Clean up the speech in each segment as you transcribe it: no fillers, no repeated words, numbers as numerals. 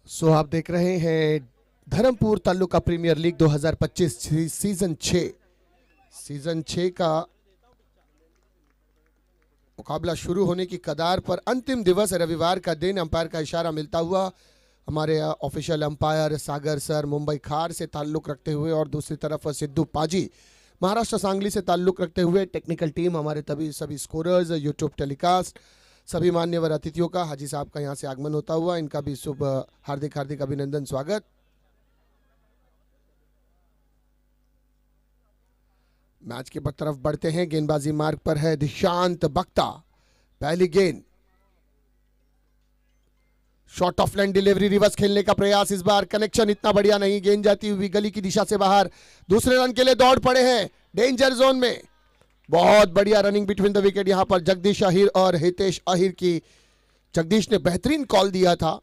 आप देख रहे हैं Dharampur taluka premier league 2025 season 6 का मुकाबला शुरू होने की कगार पर। अंतिम दिवस रविवार का दिन, अंपायर का इशारा मिलता हुआ हमारे ऑफिशियल अंपायर सागर सर मुंबई खार से ताल्लुक रखते हुए, और दूसरी तरफ सिद्धू पाजी महाराष्ट्र सांगली से ताल्लुक रखते हुए। टेक्निकल टीम हमारे सभी स्कोरर्स, यूट्यूब टेलीकास्ट, सभी मान्यवर अतिथियों का हाजी साहब का यहाँ से आगमन होता हुआ, इनका भी शुभ हार्दिक हार्दिक अभिनंदन, स्वागत। मैच की तरफ बढ़ते हैं। गेंदबाजी मार्ग पर है दिशांत बख्ता। पहली गेंद, short of line delivery, reverse खेलने का प्रयास। इस बार कनेक्शन इतना बढ़िया नहीं, गेंद जाती हुई गली की दिशा से बाहर। दूसरे रन के लिए दौड़ पड़े हैं डेंजर जोन में। बहुत बढ़िया रनिंग बिटवीन द विकेट यहां पर जगदीश अहिर और हितेश अहिर की। जगदीश ने बेहतरीन कॉल दिया था,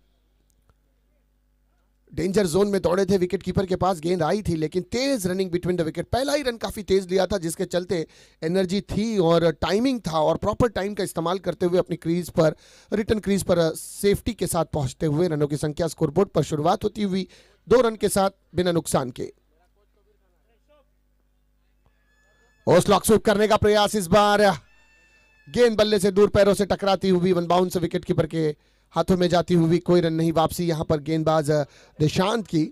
डेंजर जोन में दौड़े थे, विकेट कीपर के पास गेंद आई थी, लेकिन तेज रनिंग बिटवीन द विकेट। पहला ही रन काफी तेज लिया था, जिसके चलते एनर्जी थी और टाइमिंग था, और प्रॉपर टाइम का इस्तेमाल करते हुए अपनी क्रीज पर, रिटर्न क्रीज पर सेफ्टी के साथ पहुंचते हुए रनों की संख्या स्कोरबोर्ड पर शुरुआत होती हुई 2 रन के साथ बिना नुकसान के। स्लॉक स्वीप करने का प्रयास। इस बार गेंद बल्ले से दूर पैरों से टकराती हुई वन बाउंस विकेट कीपर के हाथों में जाती हुई, कोई रन नहीं। वापसी यहां पर गेंदबाज दिशांत की।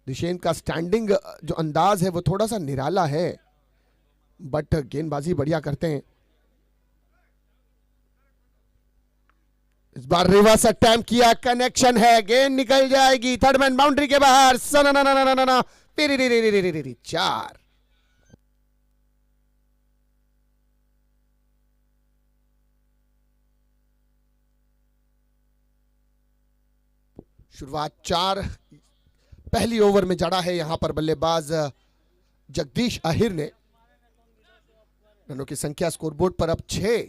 दिशांत का स्टैंडिंग जो अंदाज है वो थोड़ा सा निराला है, बट गेंदबाजी बढ़िया करते हैं। इस बार रिवर्स अटेम्प्ट किया, कनेक्शन है, गेंद निकल जाएगी थर्ड मैन बाउंड्री के बाहर। 4। शुरुआत 4 पहली ओवर में जड़ा है यहां पर बल्लेबाज जगदीश अहिर ने। रनों की संख्या स्कोरबोर्ड पर अब 6,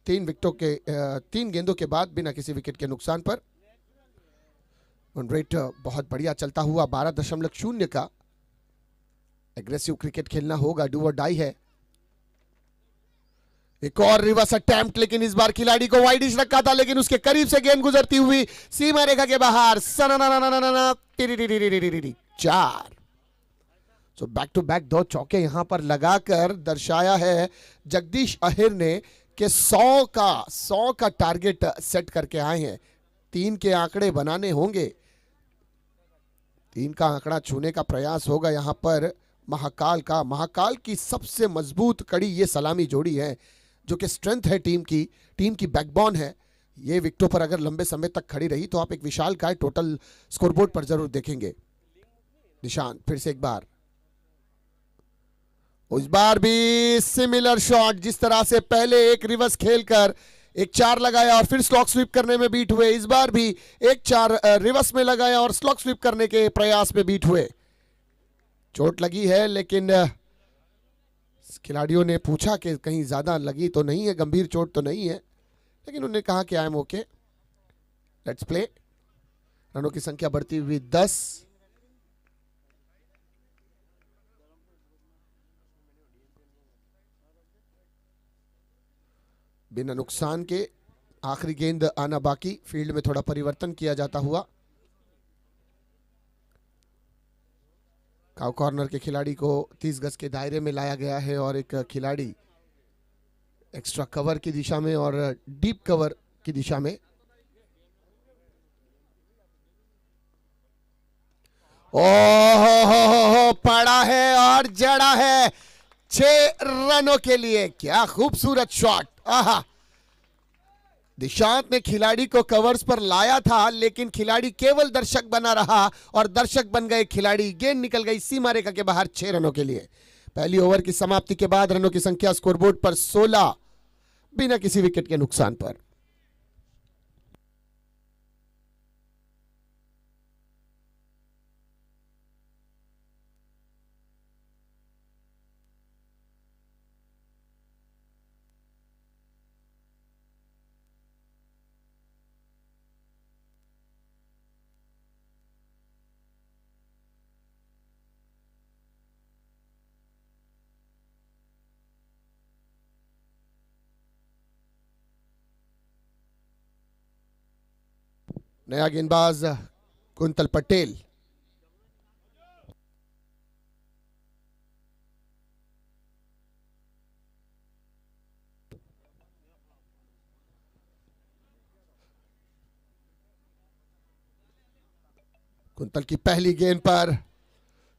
3 गेंदों के बाद बिना किसी विकेट के नुकसान पर। रन रेट बहुत बढ़िया चलता हुआ 12.0 का। एग्रेसिव क्रिकेट खेलना होगा, डू और डाई है। एक और रिवर्स अटेम्प्ट, लेकिन इस बार खिलाड़ी को वाइडिश रखा था, लेकिन उसके करीब से गेंद गुजरती हुई सीमा रेखा के बाहर। 4। सो बैक टू बैक 2 चौके यहां पर लगाकर दर्शाया है जगदीश अहिर ने कि 100 का टारगेट सेट करके आए हैं। 3 के आंकड़े बनाने होंगे, 3 का आंकड़ा छूने का प्रयास होगा यहां पर महाकाल की सबसे मजबूत कड़ी ये सलामी जोड़ी है, जो कि स्ट्रेंथ है टीम की बैकबोन है। ये विकेटों पर अगर लंबे समय तक खड़ी रही तो आप एक विशाल काय टोटल स्कोरबोर्ड पर जरूर देखेंगे। निशान फिर से एक बार, उस बार भी सिमिलर शॉट, जिस तरह से पहले एक रिवर्स खेलकर एक 4 लगाया और फिर स्लॉक स्वीप करने में बीट हुए, इस बार भी एक 4 रिवर्स में लगाया और स्लॉक स्वीप करने के प्रयास में बीट हुए। चोट लगी है, लेकिन खिलाड़ियों ने पूछा कि कहीं ज्यादा लगी तो नहीं है, गंभीर चोट तो नहीं है, लेकिन उन्होंने कहा कि I am okay, let's play. रनों की संख्या बढ़ती हुई 10। बिना नुकसान के आखिरी गेंद आना बाकी। फील्ड में थोड़ा परिवर्तन किया जाता हुआ। काउ कॉर्नर के खिलाड़ी को 30 गज के दायरे में लाया गया है, और एक खिलाड़ी एक्स्ट्रा कवर की दिशा में और डीप कवर की दिशा में। ओहो, पड़ा है और जड़ा है 6 रनों के लिए। क्या खूबसूरत शॉट। आहा, दिशांत ने खिलाड़ी को कवर्स पर लाया था, लेकिन खिलाड़ी केवल दर्शक बना रहा और दर्शक बन गए खिलाड़ी। गेंद निकल गई सीमा रेखा के बाहर 6 रनों के लिए। पहली ओवर की समाप्ति के बाद रनों की संख्या स्कोरबोर्ड पर 16 बिना किसी विकेट के नुकसान पर। नया गेंदबाज कुंतल पटेल। कुंतल की पहली गेंद पर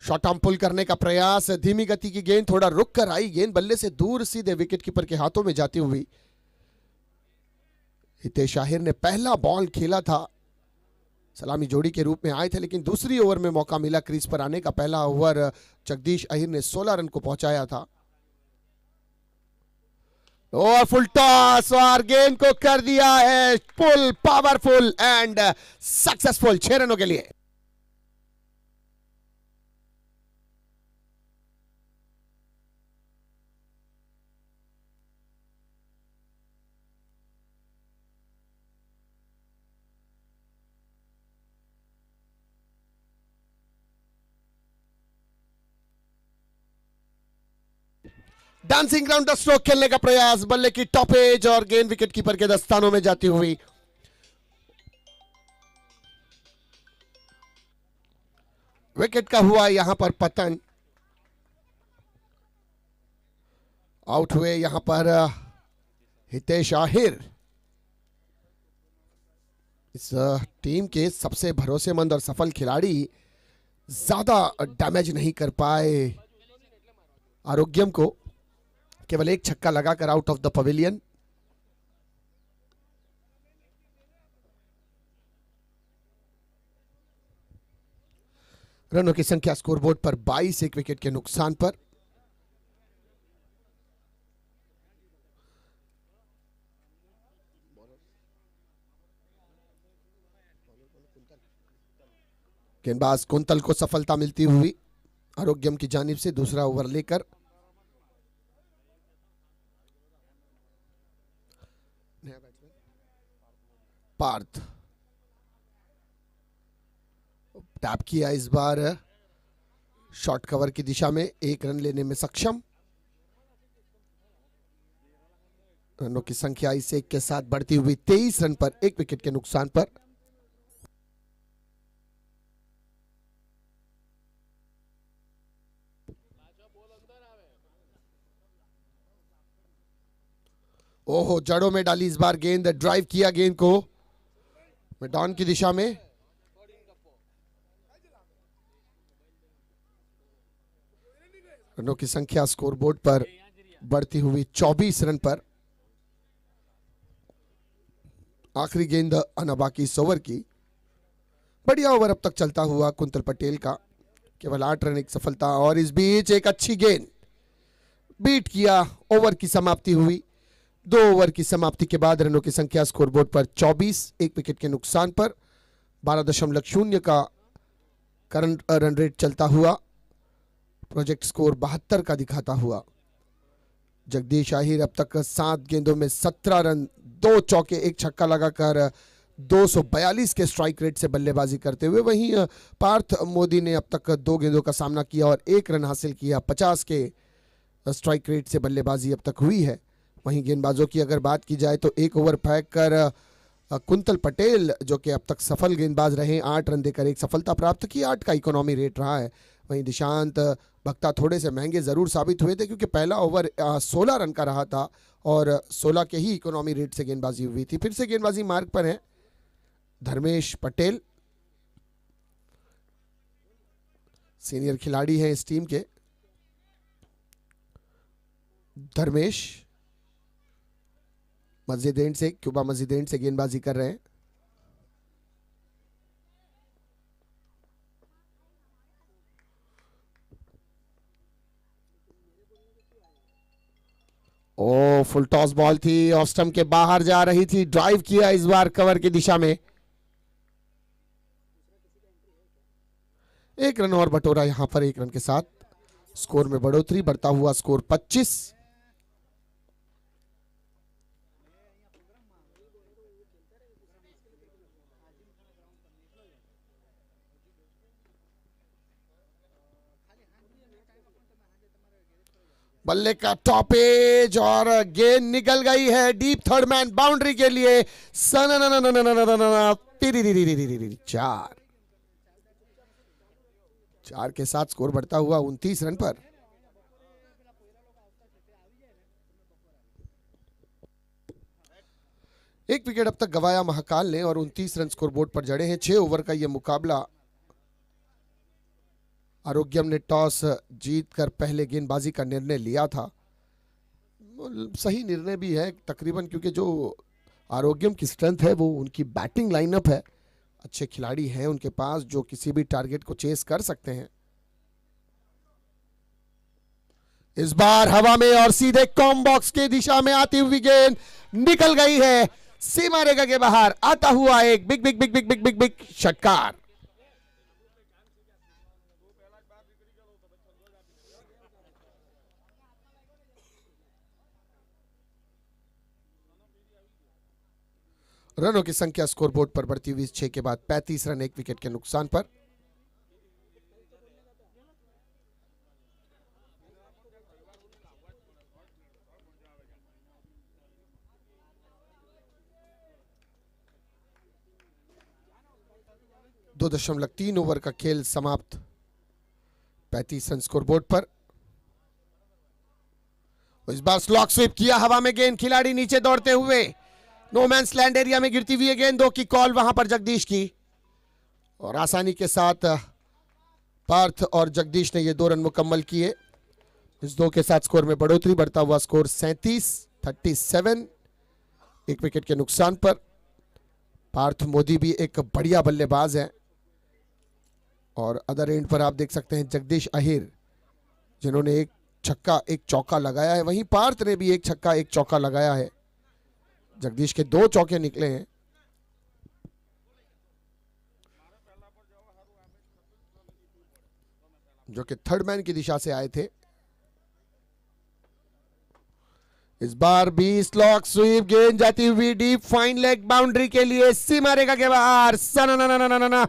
शॉर्ट आर्म पुल करने का प्रयास, धीमी गति की गेंद, थोड़ा रुक कर आई गेंद, बल्ले से दूर सीधे विकेट कीपर के हाथों में जाती हुई। हितेश आहिर ने पहला बॉल खेला था, सलामी जोड़ी के रूप में आए थे, लेकिन दूसरी ओवर में मौका मिला क्रीज पर आने का। पहला ओवर जगदीश अहिर ने 16 रन को पहुंचाया था। और फुल टॉस और गेंद को कर दिया है पुल, पावरफुल एंड सक्सेसफुल 6 रनों के लिए। डांसिंग राउंड द स्ट्रोक खेलने का प्रयास, बल्ले की टॉप एज और गेंद विकेट कीपर के दस्तानों में जाती हुई। विकेट का हुआ यहां पर पतन। आउट हुए यहां पर हितेश आहिर, इस टीम के सबसे भरोसेमंद और सफल खिलाड़ी। ज्यादा डैमेज नहीं कर पाए आरोग्यम को, केवल एक छक्का लगाकर आउट ऑफ द पवेलियन। रनों की संख्या स्कोरबोर्ड पर 22, एक विकेट के नुकसान पर। गेंदबाज कुंतल को सफलता मिलती हुई आरोग्यम की जानिब से दूसरा ओवर लेकर। पार्थ टैप किया, इस बार शॉर्ट कवर की दिशा में 1 रन लेने में सक्षम। रनों की संख्या इस 1 के साथ बढ़ती हुई 23 रन पर, 1 विकेट के नुकसान पर। ओहो, जड़ों में डाली इस बार गेंद, ड्राइव किया गेंद को मैदान की दिशा में। रनों की संख्या स्कोरबोर्ड पर बढ़ती हुई 24 रन पर। आखिरी गेंद आना बाकी इस ओवर की। बढ़िया ओवर अब तक चलता हुआ कुंतल पटेल का, केवल 8 रन, एक सफलता। और इस बीच एक अच्छी गेंद बीट किया। ओवर की समाप्ति हुई। 2 ओवर की समाप्ति के बाद रनों की संख्या स्कोरबोर्ड पर 24, 1 विकेट के नुकसान पर। 12.0 का करंट रन रेट चलता हुआ। प्रोजेक्ट स्कोर 72 का दिखाता हुआ। जगदीश आहिर अब तक 7 गेंदों में 17 रन, 2 चौके, 1 छक्का लगाकर 242 के स्ट्राइक रेट से बल्लेबाजी करते हुए। वहीं पार्थ मोदी ने अब तक 2 गेंदों का सामना किया और 1 रन हासिल किया। 50 के स्ट्राइक रेट से बल्लेबाजी अब तक हुई है। वहीं गेंदबाजों की अगर बात की जाए तो 1 ओवर फेंक कर कुंतल पटेल, जो कि अब तक सफल गेंदबाज रहे, 8 रन देकर 1 सफलता प्राप्त की। 8 का इकोनॉमी रेट रहा है। वहीं दिशांत भक्ता थोड़े से महंगे जरूर साबित हुए थे, क्योंकि पहला ओवर 16 रन का रहा था और 16 के ही इकोनॉमी रेट से गेंदबाजी हुई थी। फिर से गेंदबाजी मार्ग पर है धर्मेश पटेल, सीनियर खिलाड़ी हैं इस टीम के। धर्मेश मस्जिद एंड से, क्यूबा मस्जिद एंड से गेंदबाजी कर रहे हैं। ओ, फुल टॉस बॉल थी, ऑफ स्टंप के बाहर जा रही थी। ड्राइव किया इस बार कवर की दिशा में। 1 रन और बटोरा यहां पर 1 रन के साथ। स्कोर में बढ़ोतरी, बढ़ता हुआ स्कोर 25। बल्ले का टॉप एज और गेंद निकल गई है डीप थर्ड मैन बाउंड्री के लिए। 4। 4 के साथ स्कोर बढ़ता हुआ 29 रन पर। एक विकेट अब तक गवाया महाकाल ने और 29 रन स्कोर बोर्ड पर जड़े हैं। 6 ओवर का यह मुकाबला। आरोग्यम ने टॉस जीतकर पहले गेंदबाजी का निर्णय लिया था। सही निर्णय भी है तकरीबन, क्योंकि जो आरोग्यम की स्ट्रेंथ है वो उनकी बैटिंग लाइनअप है। अच्छे खिलाड़ी हैं उनके पास जो किसी भी टारगेट को चेस कर सकते हैं। इस बार हवा में और सीधे कॉम बॉक्स के दिशा में आती हुई गेंद निकल गई है सीमा रेखा के बाहर। आता हुआ एक big big big big big big big षटकार। रनों की संख्या स्कोरबोर्ड पर बढ़ती हुई 6 के बाद 35 रन, 1 विकेट के नुकसान पर। दो 2.3 ओवर का खेल समाप्त। 35 रन स्कोरबोर्ड पर। इस बार स्लॉक स्वीप किया हवा में गेंद, खिलाड़ी नीचे दौड़ते हुए नो मैंस लैंड एरिया में गिरती हुई गेंद। 2 की कॉल वहां पर जगदीश की और आसानी के साथ पार्थ और जगदीश ने ये 2 रन मुकम्मल किए। इस 2 के साथ स्कोर में बढ़ोतरी, बढ़ता हुआ स्कोर 37 1 विकेट के नुकसान पर। पार्थ मोदी भी एक बढ़िया बल्लेबाज है और अदर एंड पर आप देख सकते हैं जगदीश अहिर जिन्होंने 1 छक्का 1 चौका लगाया है। वहीं पार्थ ने भी 1 छक्का 1 चौका लगाया है। जगदीश के 2 चौके निकले हैं। जो कि थर्ड मैन की दिशा से आए थे। इस बार भी स्लॉक स्वीप, गेंद जाती हुई डीप फाइन लेग बाउंड्री के लिए सीमा रेखा के बाहर। 4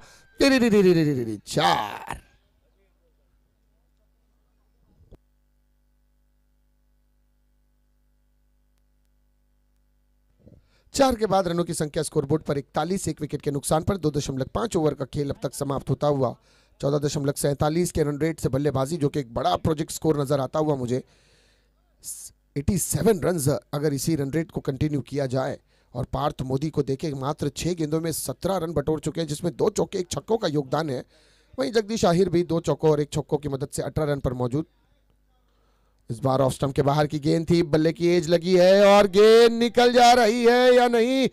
4 के बाद रनों की संख्या स्कोरबोर्ड पर 41, 1 विकेट के नुकसान पर। 2.5 ओवर का खेल अब तक समाप्त होता हुआ 14.47 के रन रेट से बल्लेबाजी, जो कि एक बड़ा प्रोजेक्ट स्कोर नजर आता हुआ मुझे। 87 रन्स अगर इसी रन रेट को कंटिन्यू किया जाए। और पार्थ मोदी को देखें, मात्र 6 गेंदों में 17 रन बटोर चुके हैं, जिसमें 2 चौके 1 छक्कों का योगदान है। वहीं जगदीश आहिर भी 2 चौकों और 1 छक्कों की मदद से 18 रन पर मौजूद। इस बार ऑफ स्टंप के बाहर की गेंद थी, बल्ले की एज लगी है और गेंद निकल जा रही है या नहीं।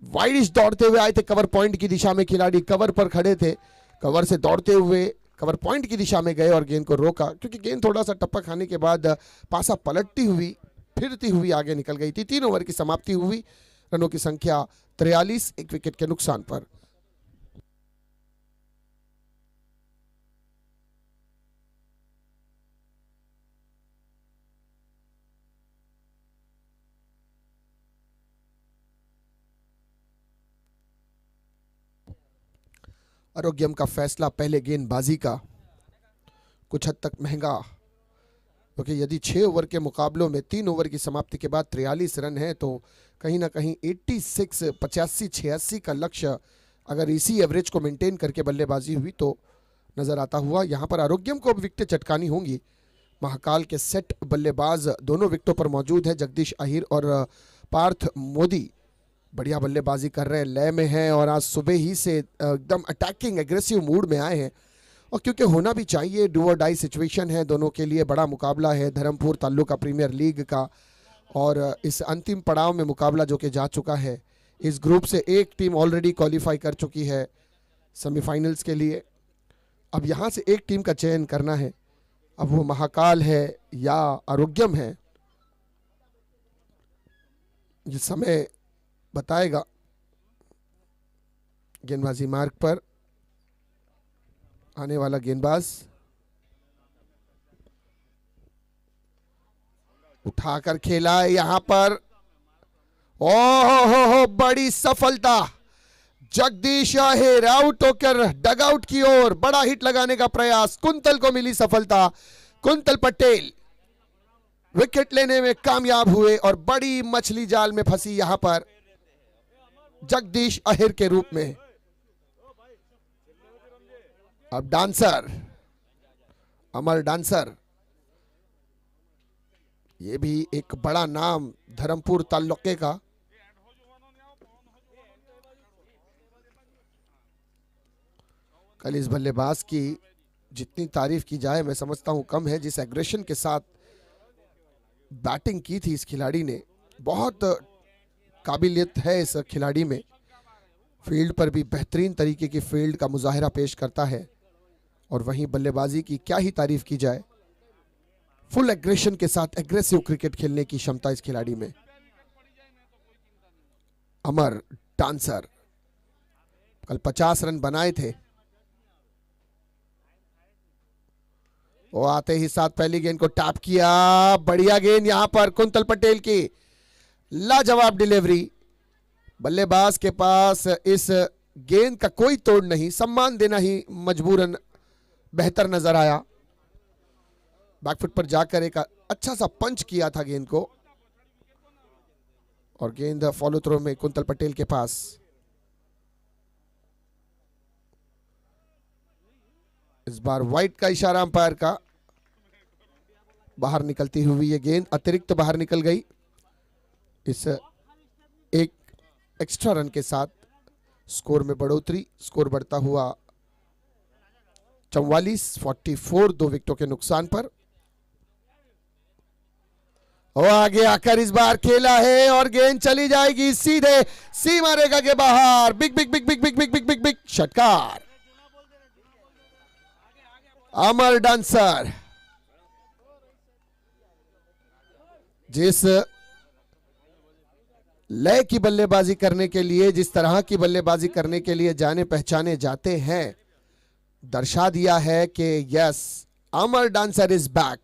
वाइडिश दौड़ते हुए आए थे कवर पॉइंट की दिशा में खिलाड़ी, कवर पर खड़े थे, कवर से दौड़ते हुए कवर पॉइंट की दिशा में गए और गेंद को रोका, क्योंकि गेंद थोड़ा सा टप्पा खाने के बाद पासा पलटती हुई फिरती हुई आगे निकल गई थी। 3 ओवर की समाप्ति हुई। रनों की संख्या 43, 1 विकेट के नुकसान पर। आरोग्यम का फैसला पहले गेंदबाजी का कुछ हद तक महंगा, क्योंकि यदि 6 ओवर के मुकाबलों में 3 ओवर की समाप्ति के बाद 43 रन है तो कहीं ना कहीं 86 का लक्ष्य अगर इसी एवरेज को मेंटेन करके बल्लेबाजी हुई तो नजर आता हुआ। यहां पर आरोग्यम को अब विकेटें चटकानी होंगी। महाकाल के सेट बल्लेबाज दोनों विकेटों पर मौजूद है। जगदीश अहिर और पार्थ मोदी बढ़िया बल्लेबाजी कर रहे हैं, लय में हैं और आज सुबह ही से एकदम अटैकिंग एग्रेसिव मूड में आए हैं। और क्योंकि होना भी चाहिए, डू और डाई सिचुएशन है दोनों के लिए, बड़ा मुकाबला है धर्मपुर ताल्लुका प्रीमियर लीग का। और इस अंतिम पड़ाव में मुकाबला जो कि जा चुका है, इस ग्रुप से एक टीम ऑलरेडी क्वालिफाई कर चुकी है सेमीफाइनल्स के लिए। अब यहाँ से एक टीम का चयन करना है, अब वो महाकाल है या आरोग्यम है, ये समय बताएगा। गेंदबाजी मार्ग पर आने वाला गेंदबाज उठाकर खेला है यहां पर। ओहो, बड़ी सफलता। जगदीश अहिर आउट होकर डगआउट की ओर बड़ा हिट लगाने का प्रयास, कुंतल को मिली सफलता। कुंतल पटेल विकेट लेने में कामयाब हुए और बड़ी मछली जाल में फंसी यहां पर जगदीश अहिर के रूप में। अब डांसर अमर डांसर, ये भी एक बड़ा नाम धर्मपुर तालुके का। कल इस बल्लेबाज की जितनी तारीफ की जाए मैं समझता हूं कम है। जिस एग्रेशन के साथ बैटिंग की थी इस खिलाड़ी ने, बहुत काबिलियत है इस खिलाड़ी में। फील्ड पर भी बेहतरीन तरीके की फील्ड का मुजाहिरा पेश करता है, और वहीं बल्लेबाजी की क्या ही तारीफ की जाए। फुल एग्रेशन के साथ एग्रेसिव क्रिकेट खेलने की क्षमता इस खिलाड़ी में। अमर डांसर कल 50 रन बनाए थे। वो आते ही साथ पहली गेंद को टैप किया, बढ़िया गेंद यहां पर कुंतल पटेल की लाजवाब डिलीवरी। बल्लेबाज के पास इस गेंद का कोई तोड़ नहीं, सम्मान देना ही मजबूरन बेहतर नजर आया। बैकफुट पर जाकर एक अच्छा सा पंच किया था गेंद को, और गेंद फॉलो थ्रो में कुंतल पटेल के पास। इस बार वाइट का इशारा अंपायर का, बाहर निकलती हुई ये गेंद अतिरिक्त बाहर निकल गई। इस एक एक्स्ट्रा रन के साथ स्कोर में बढ़ोतरी, स्कोर बढ़ता हुआ 44-44, 2 विकेटों के नुकसान पर। और आगे आकर इस बार खेला है और गेंद चली जाएगी सीधे सीमा रेखा के बाहर। Big big big big big big big big big षटकार। अमर डांसर जिस लय की बल्लेबाजी करने के लिए, जिस तरह की बल्लेबाजी करने के लिए जाने पहचाने जाते हैं, दर्शा दिया है कि yes, Amar dancer is back.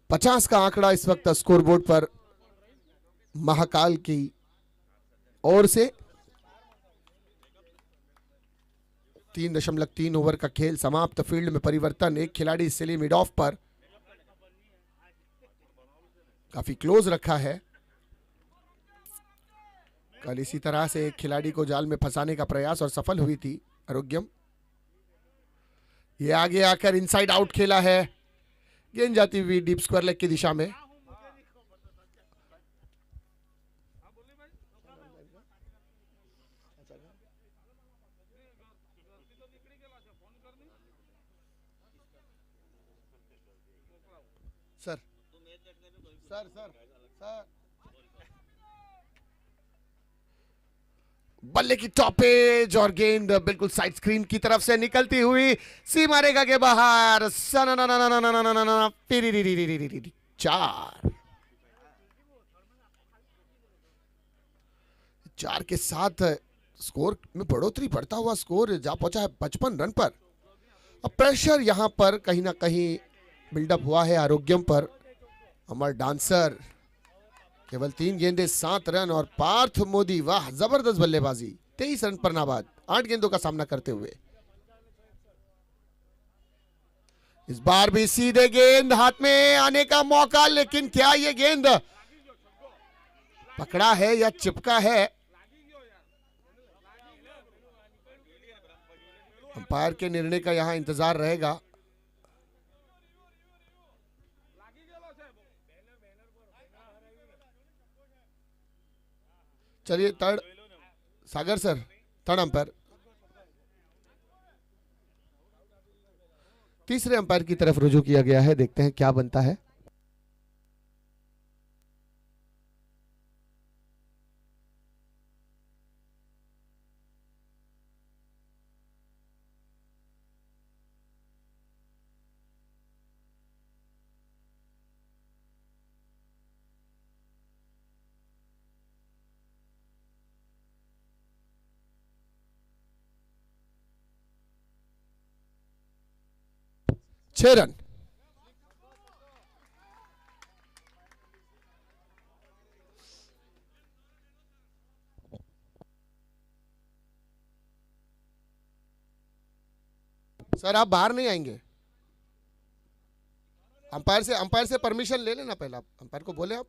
पचास का आंकड़ा इस वक्त स्कोरबोर्ड पर महाकाल की ओर से। 3.3 ओवर का खेल समाप्त। फील्ड में परिवर्तन, एक खिलाड़ी सिली मिड ऑफ पर काफी क्लोज रखा है। कल इसी तरह से एक खिलाड़ी को जाल में फंसाने का प्रयास और सफल हुई थी आरोग्यम। ये आगे आकर इनसाइड आउट खेला है, गेंद जाती हुई डीप स्क्वायर लेग की दिशा में। सर सर सर सर बल्ले की टॉपेज और गेंद बिल्कुल साइड स्क्रीन की तरफ से निकलती हुई सीमा रेखा के बाहर। चार के साथ स्कोर में बढ़ोतरी, बढ़ता हुआ स्कोर जा पहुंचा है 55 रन पर। अब प्रेशर यहां पर कहीं ना कहीं बिल्डअप हुआ है आरोग्यम पर। अमर डांसर केवल 3 गेंदे 7 रन, और पार्थ मोदी वाह जबरदस्त बल्लेबाजी, 23 रन पर नाबाद 8 गेंदों का सामना करते हुए। इस बार भी सीधे गेंद हाथ में आने का मौका, लेकिन क्या ये गेंद पकड़ा है या चिपका है? अंपायर के निर्णय का यहां इंतजार रहेगा। चलिए थर्ड सागर सर, थर्ड अंपायर तीसरे अंपायर की तरफ रुजू किया गया है। देखते हैं क्या बनता है। छह रन। सर आप बाहर नहीं आएंगे, अंपायर से परमिशन ले लेना, पहला अंपायर को बोले आप।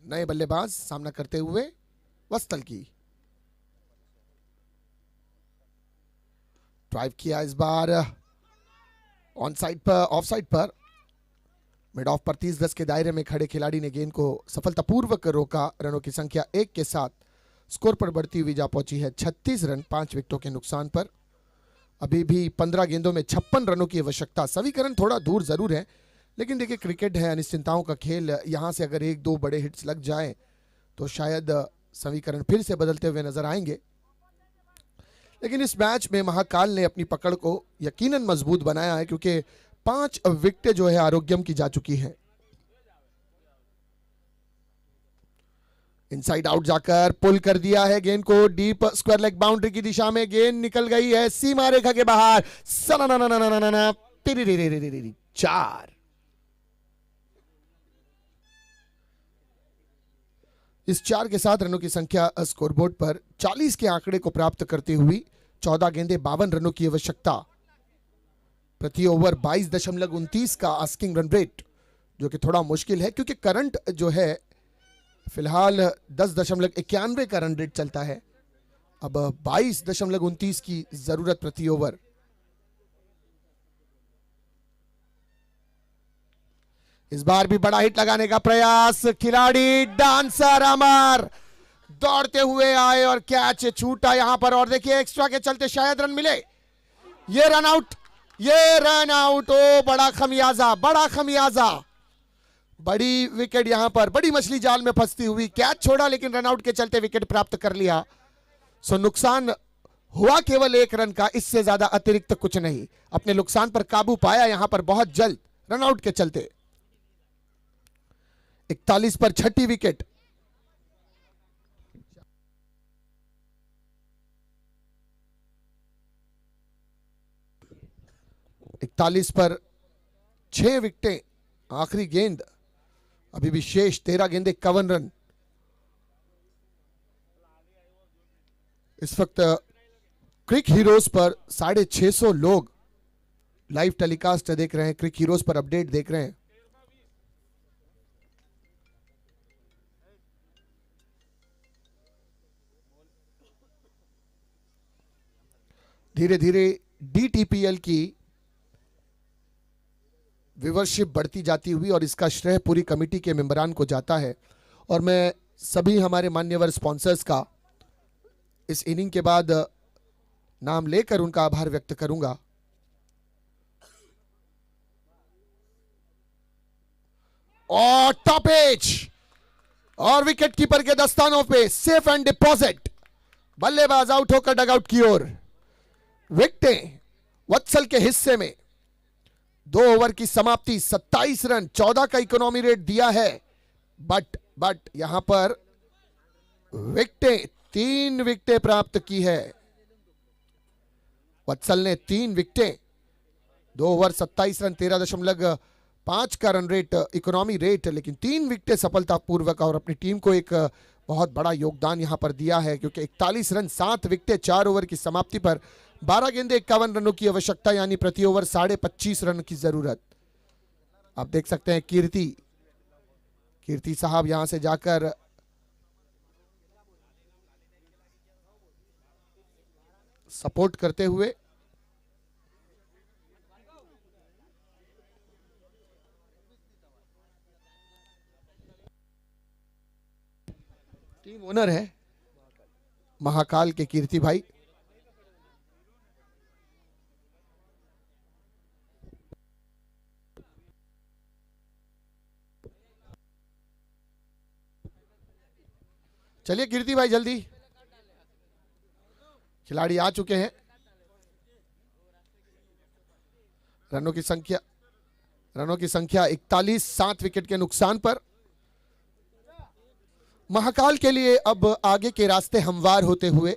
नए बल्लेबाज सामना करते हुए वत्सल की। ड्राइव किया इस बार ऑन साइड पर, ऑफ साइड पर, मिड ऑफ पर 30 गज के दायरे में खड़े खिलाड़ी ने गेंद को सफलतापूर्वक रोका। रनों की संख्या 1 के साथ स्कोर पर बढ़ती हुई जा पहुंची है 36 रन 5 विकेटों के नुकसान पर। अभी भी 15 गेंदों में 56 रनों की आवश्यकता। समीकरण थोड़ा दूर जरूर है, लेकिन देखिए क्रिकेट है, अनिश्चितताओं का खेल। यहां से अगर 1-2 बड़े हिट्स लग जाएं तो शायद समीकरण फिर से बदलते हुए नजर आएंगे। लेकिन इस मैच में महाकाल ने अपनी पकड़ को यकीनन मजबूत बनाया है, क्योंकि 5 विकेटें जो है आरोग्यम की जा चुकी हैं। इनसाइड आउट जाकर पुल कर दिया है गेंद को डीप स्क्वायर लेग बाउंड्री की दिशा में। गेंद निकल गई है सीमा रेखा के बाहर। 4। इस 4 के साथ रनों की संख्या स्कोरबोर्ड पर 40 के आंकड़े को प्राप्त करती हुई 14 गेंदे 52 रनों की आवश्यकता। प्रति ओवर 22.29 का आस्किंग रन रेट, जो कि थोड़ा मुश्किल है क्योंकि करंट जो है फिलहाल 10.91 का रन रेट चलता है। अब 22.29 की जरूरत प्रति ओवर। इस बार भी बड़ा हिट लगाने का प्रयास। खिलाड़ी डांसर अमर दौड़ते हुए आए और कैच छूटा यहां पर। और देखिए एक्स्ट्रा के चलते शायद रन मिले। ये रन आउट, ये रन आउट। ओ बड़ा खमियाजा, बड़ा खमियाजा। बड़ी विकेट यहां पर, बड़ी मछली जाल में फंसती हुई। कैच छोड़ा लेकिन रन आउट के चलते विकेट प्राप्त कर लिया। सो नुकसान हुआ केवल 1 रन का, इससे ज्यादा अतिरिक्त कुछ नहीं। अपने नुकसान पर काबू पाया यहां पर बहुत जल्द रन आउट के चलते। 41 पर छठी विकेट। इकतालीस पर 6 विकेटें, आखिरी गेंद। अभी भी शेष 13 गेंदे 51 रन। इस वक्त क्रिक हीरोज पर 650 लोग लाइव टेलीकास्ट देख रहे हैं, क्रिक हीरोज पर अपडेट देख रहे हैं। धीरे धीरे DTPL की व्यूवरशिप बढ़ती जाती हुई और इसका श्रेय पूरी कमेटी के मेंबरान को जाता है। और मैं सभी हमारे मान्यवर स्पॉन्सर्स का इस इनिंग के बाद नाम लेकर उनका आभार व्यक्त करूंगा। और टॉप एज और विकेट कीपर के दस्तानों पे सेफ एंड डिपॉजिट। बल्लेबाज आउट होकर डगआउट की ओर। विकेटें वत्सल के हिस्से में। 2 ओवर की समाप्ति, 27 रन, 14 का इकोनॉमी रेट दिया है। बट यहां पर विकेटें 3 विकेटें प्राप्त की है। वत्सल ने 3 विकेटें, 2 ओवर 27 रन, 13.5 का रन रेट इकोनॉमी रेट, लेकिन 3 विकेटें सफलतापूर्वक और अपनी टीम को एक बहुत बड़ा योगदान यहां पर दिया है, क्योंकि 41 रन 7 विकेटें 4 ओवर की समाप्ति पर 12 गेंदे 51 रनों की आवश्यकता, यानी प्रति ओवर 25.5 रन की जरूरत। आप देख सकते हैं कीर्ति साहब यहां से जाकर सपोर्ट करते हुए। टीम ओनर है महाकाल के कीर्ति भाई। चलिए कीर्ति भाई जल्दी, खिलाड़ी आ चुके हैं। रनों की संख्या 41, 7 विकेट के नुकसान पर। महाकाल के लिए अब आगे के रास्ते हमवार होते हुए,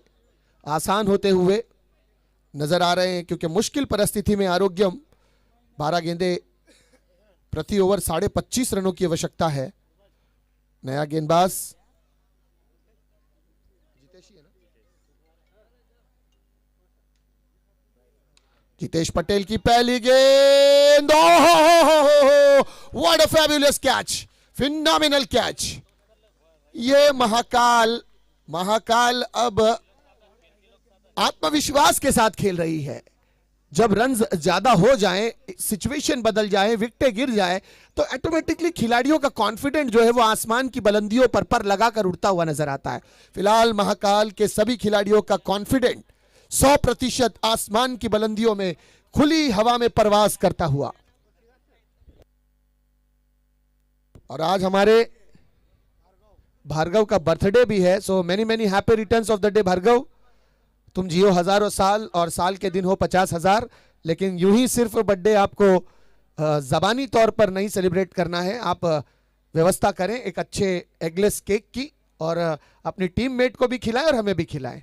आसान होते हुए नजर आ रहे हैं, क्योंकि मुश्किल परिस्थिति में आरोग्यम 12 गेंदे प्रति ओवर 25.5 रनों की आवश्यकता है। नया गेंदबाज जितेश पटेल की पहली गेंद, what a fabulous catch, phenomenal catch. ये महाकाल अब आत्मविश्वास के साथ खेल रही है। जब रन ज्यादा हो जाएं, सिचुएशन बदल जाए, विकेटें गिर जाए, तो ऑटोमेटिकली खिलाड़ियों का कॉन्फिडेंट जो है वो आसमान की बुलंदियों पर लगाकर उड़ता हुआ नजर आता है। फिलहाल महाकाल के सभी खिलाड़ियों का कॉन्फिडेंट 100% आसमान की बुलंदियों में खुली हवा में परवाज करता हुआ। और आज हमारे भार्गव का बर्थडे भी है, so many happy returns of the day Bhargav. तुम जियो हजारों साल और साल के दिन हो 50,000, लेकिन यूं ही सिर्फ बर्थडे आपको जबानी तौर पर नहीं सेलिब्रेट करना है। आप व्यवस्था करें एक अच्छे एगलेस केक की, और अपनी टीममेट को भी खिलाएं और हमें भी खिलाएं।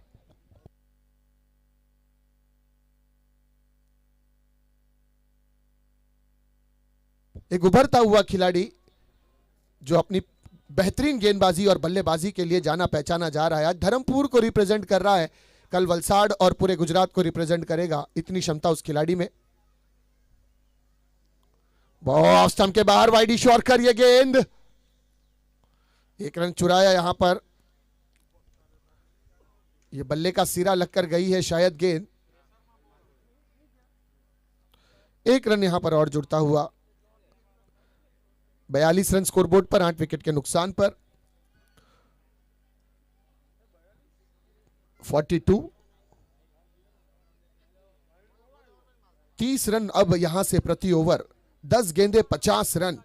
एक उभरता हुआ खिलाड़ी जो अपनी बेहतरीन गेंदबाजी और बल्लेबाजी के लिए जाना पहचाना जा रहा है, आज धर्मपुर को रिप्रेजेंट कर रहा है, कल वलसाड़ और पूरे गुजरात को रिप्रेजेंट करेगा, इतनी क्षमता उस खिलाड़ी में। बॉल स्टंप के बाहर वाइडी शॉर्कर, ये गेंद 1 रन चुराया यहां पर। ये बल्ले का सिरा लगकर गई है शायद गेंद। 1 रन यहां पर और जुड़ता हुआ। 42 रन स्कोरबोर्ड पर, 8 विकेट के नुकसान पर। 42, 30 रन अब यहां से प्रति ओवर, 10 गेंदे 50 रन,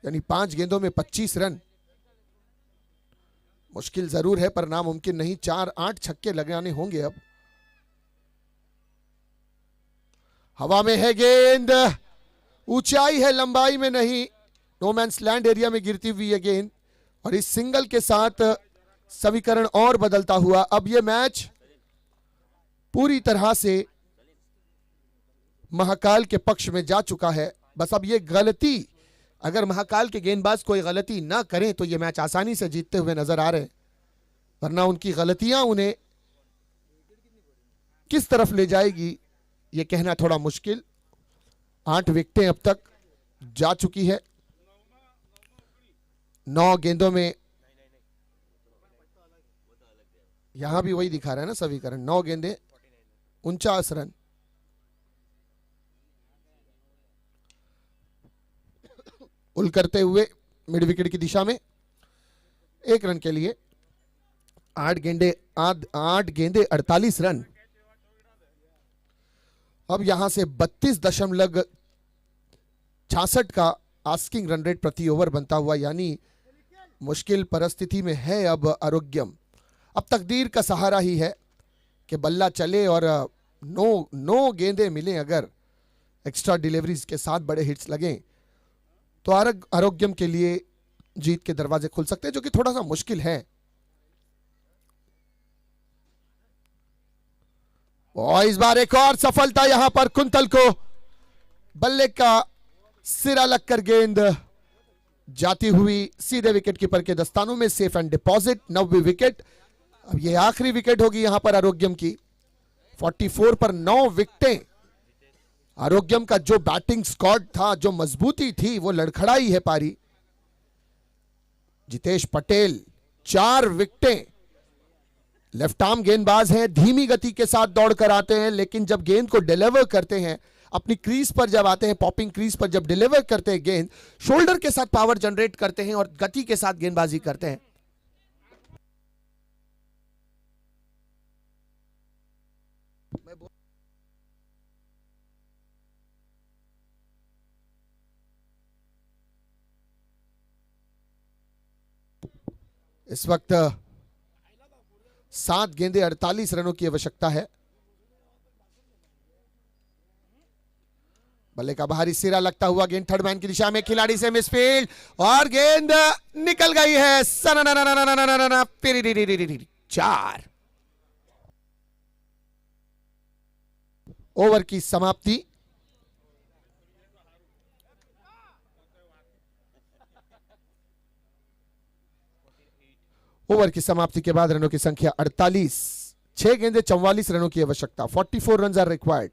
यानी 5 गेंदों में 25 रन। मुश्किल जरूर है पर नामुमकिन नहीं, 4-8 छक्के लगाने होंगे अब। हवा में है गेंद, ऊंचाई है, लंबाई में नहीं, नो मैंस लैंड एरिया में गिरती हुई है गेंद। और इस सिंगल के साथ समीकरण और बदलता हुआ। अब यह मैच पूरी तरह से महाकाल के पक्ष में जा चुका है। बस अब यह गलती, अगर महाकाल के गेंदबाज कोई गलती ना करें तो यह मैच आसानी से जीतते हुए नजर आ रहे हैं, वरना उनकी गलतियां उन्हें किस तरफ ले जाएगी यह कहना थोड़ा मुश्किल। 8 विकेटें अब तक जा चुकी है, 9 गेंदों में, यहां भी वही दिखा रहा है ना समीकरण, 9 गेंदे 49 रन। उल करते हुए मिड विकेट की दिशा में 1 रन के लिए 8 गेंदे 48 रन। अब यहां से 32.66 का आस्किंग रन रेट प्रति ओवर बनता हुआ, यानी मुश्किल परिस्थिति में है अब आरोग्यम। अब तकदीर का सहारा ही है कि बल्ला चले और 9 गेंदे मिले, अगर एक्स्ट्रा डिलीवरीज के साथ बड़े हिट्स लगें तो आरोग्यम के लिए जीत के दरवाजे खुल सकते हैं, जो कि थोड़ा सा मुश्किल है। और इस बार एक और सफलता यहां पर कुंतल को, बल्ले का सिरा लगकर गेंद जाती हुई सीधे विकेट कीपर के दस्तानों में, सेफ एंड डिपॉजिट, 9वीं विकेट। अब ये आखिरी विकेट होगी यहां पर आरोग्यम की। 44 पर 9 विकेटें। आरोग्यम का जो बैटिंग स्क्वाड था, जो मजबूती थी, वो लड़खड़ाई है पारी। जितेश पटेल 4 विकेटें। लेफ्ट आर्म गेंदबाज हैं, धीमी गति के साथ दौड़ कर आते हैं, लेकिन जब गेंद को डिलीवर करते हैं अपनी क्रीज पर, जब आते हैं पॉपिंग क्रीज पर, जब डिलीवर करते हैं गेंद, शोल्डर के साथ पावर जनरेट करते हैं और गति के साथ गेंदबाजी करते हैं। इस वक्त 7 गेंदे 48 रनों की आवश्यकता है। बल्ले का बाहरी सिरा लगता हुआ गेंद थर्ड मैन की दिशा में, खिलाड़ी से मिसफील्ड और गेंद निकल गई है। 4 ओवर की समाप्ति। ओवर की समाप्ति के बाद रनों की संख्या 48। 6 गेंदे 44 रनों की आवश्यकता। 44 रन्स आर रिक्वायर्ड।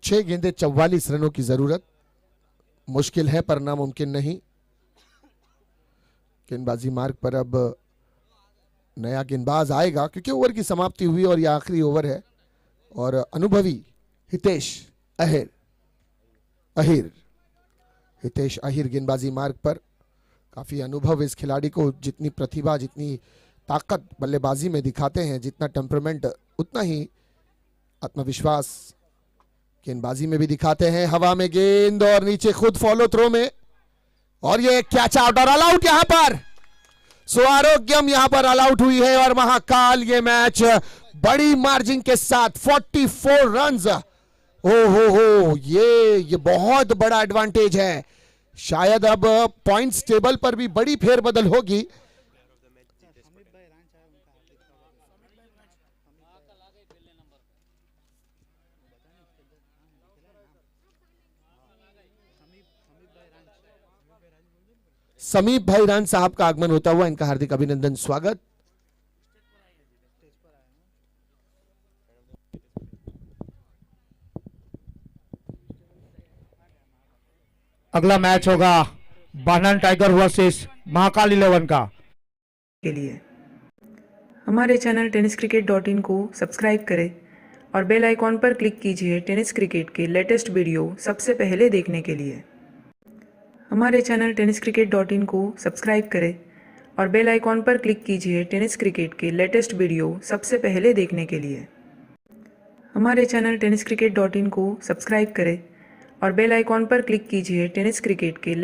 छह गेंदे 44 रनों की जरूरत। मुश्किल है पर नामुमकिन नहीं। गेंदबाजी मार्ग पर अब नया गेंदबाज आएगा, क्योंकि ओवर की समाप्ति हुई और यह आखिरी ओवर है। और अनुभवी हितेश अहिर गेंदबाजी मार्ग पर। काफी अनुभव इस खिलाड़ी को, जितनी प्रतिभा, जितनी ताकत बल्लेबाजी में दिखाते हैं, जितना टेम्परामेंट, उतना ही आत्मविश्वास गेंदबाजी में भी दिखाते हैं। हवा में गेंद और नीचे खुद फॉलो थ्रो में, और ये कैच आउट और ऑल आउट यहां पर। सो आरोग्यम यहां पर ऑल आउट हुई है और महाकाल ये मैच बड़ी मार्जिन के साथ 44 रन्स। हो ये बहुत बड़ा एडवांटेज है। शायद अब पॉइंट्स टेबल पर भी बड़ी फेरबदल होगी। समीप भाई रान साहब का आगमन होता हुआ, इनका हार्दिक अभिनंदन, स्वागत। अगला मैच होगा बानन टाइगर वर्सेस महाकाल 11 का। के लिए हमारे चैनल tenniscricket.in को सब्सक्राइब करें और बेल आइकॉन पर क्लिक कीजिए टेनिस क्रिकेट के लेटेस्ट वीडियो सबसे पहले देखने के लिए। हमारे चैनल tenniscricket.in को सब्सक्राइब करें और बेल आइकॉन पर क्लिक कीजिए टेनिस क्रिकेट के लेटेस्ट वीडियो सबसे पहले देखने के लिए। हमारे चैनल tenniscricket.in को सब्सक्राइब करें और बेल आइकॉन पर क्लिक कीजिए टेनिस क्रिकेट के